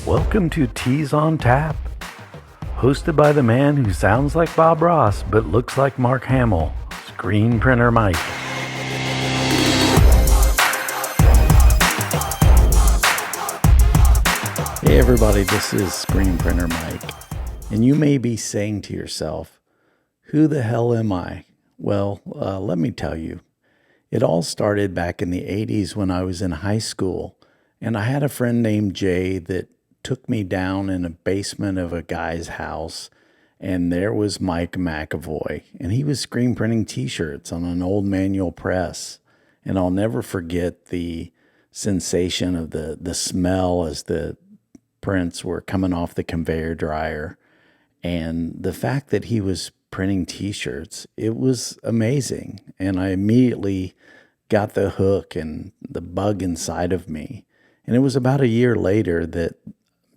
Welcome to Teas on Tap, hosted by the man who sounds like Bob Ross but looks like Mark Hamill, Screen Printer Mike. Hey everybody, this is Screen Printer Mike, and you may be saying to yourself, who the hell am I? Well, let me tell you. It all started back in the 80s when I was in high school, and I had a friend named Jay that took me down in a basement of a guy's house, and there was Mike McAvoy, and he was screen printing t-shirts on an old manual press. And I'll never forget the sensation of the smell as the prints were coming off the conveyor dryer. And the fact that he was printing t-shirts, it was amazing. And I immediately got the hook and the bug inside of me. And it was about a year later that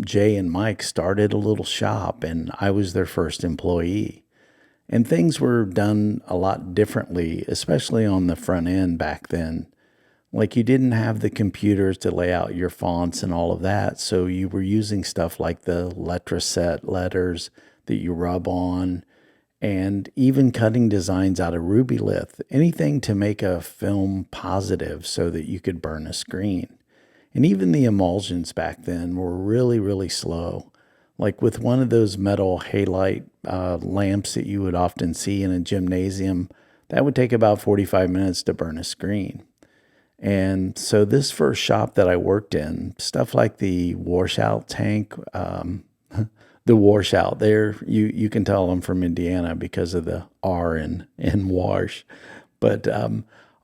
Jay and Mike started a little shop, and I was their first employee. And things were done a lot differently, especially on the front end back then. Like, you didn't have the computers to lay out your fonts and all of that, so you were using stuff like the Letraset letters that you rub on, and even cutting designs out of Rubylith, anything to make a film positive so that you could burn a screen. And even the emulsions back then were really, really slow. Like with one of those metal halide lamps that you would often see in a gymnasium, that would take about 45 minutes to burn a screen. And so this first shop that I worked in, stuff like the washout tank, the washout there, you can tell I'm from Indiana because of the R in wash. But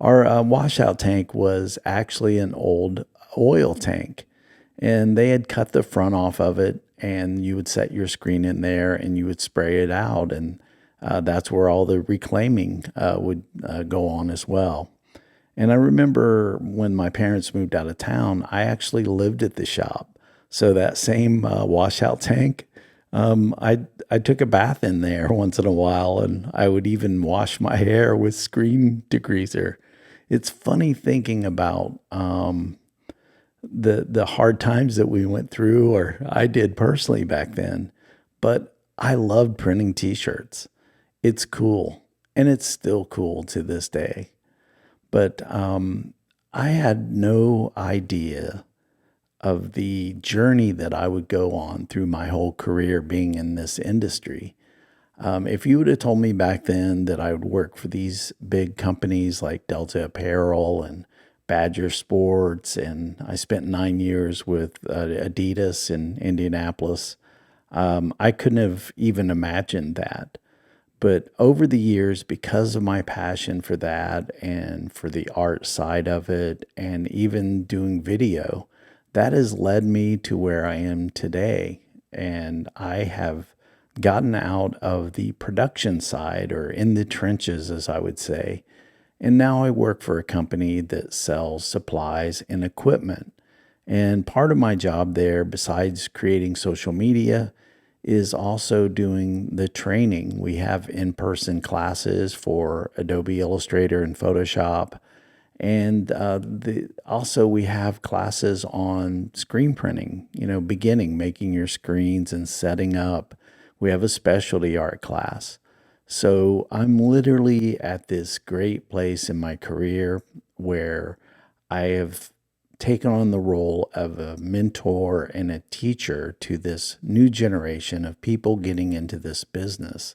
our washout tank was actually an old oil tank, and they had cut the front off of it, and you would set your screen in there and you would spray it out, and that's where all the reclaiming would go on as well. And I remember when my parents moved out of town, I actually lived at the shop. So that same washout tank, I took a bath in there once in a while, and I would even wash my hair with screen degreaser. It's funny thinking about the hard times that we went through, or I did personally back then. But I loved printing t-shirts. It's cool, and it's still cool to this day. But I had no idea of the journey that I would go on through my whole career being in this industry. If you would have told me back then that I would work for these big companies like Delta Apparel and Badger Sports, and I spent 9 years with Adidas in Indianapolis, I couldn't have even imagined that. But over the years, because of my passion for that and for the art side of it, and even doing video, that has led me to where I am today. And I have gotten out of the production side, or in the trenches, as I would say. And now I work for a company that sells supplies and equipment. And part of my job there, besides creating social media, is also doing the training. We have in-person classes for Adobe Illustrator and Photoshop. And also we have classes on screen printing, beginning, making your screens and setting up. We have a specialty art class. So I'm literally at this great place in my career where I have taken on the role of a mentor and a teacher to this new generation of people getting into this business.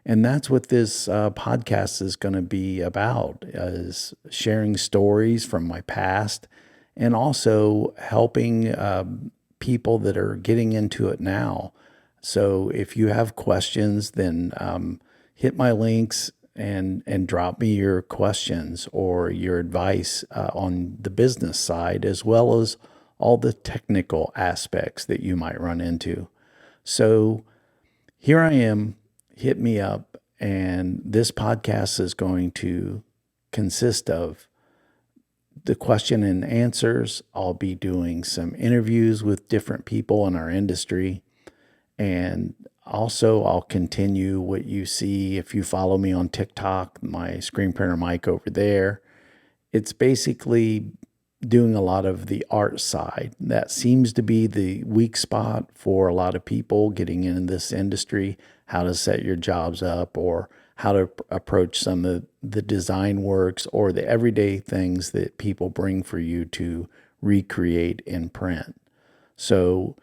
And that's what this podcast is going to be about, is sharing stories from my past and also helping people that are getting into it now. So if you have questions, then hit my links and drop me your questions or your advice on the business side, as well as all the technical aspects that you might run into. So here I am, hit me up, and this podcast is going to consist of the question and answers. I'll be doing some interviews with different people in our industry, and also I'll continue what you see if you follow me on TikTok, my screen printer mic over there. It's basically doing a lot of the art side. That seems to be the weak spot for a lot of people getting into this industry, how to set your jobs up or how to approach some of the design works or the everyday things that people bring for you to recreate in print. So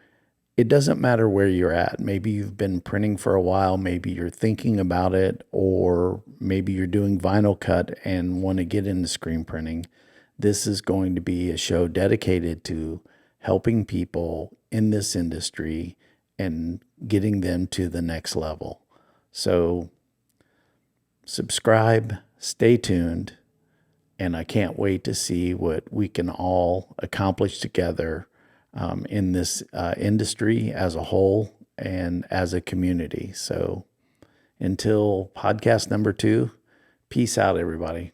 it doesn't matter where you're at. Maybe you've been printing for a while, maybe you're thinking about it, or maybe you're doing vinyl cut and want to get into screen printing. This is going to be a show dedicated to helping people in this industry and getting them to the next level. So subscribe, stay tuned, and I can't wait to see what we can all accomplish together in this industry as a whole and as a community. So until podcast number 2, peace out, everybody.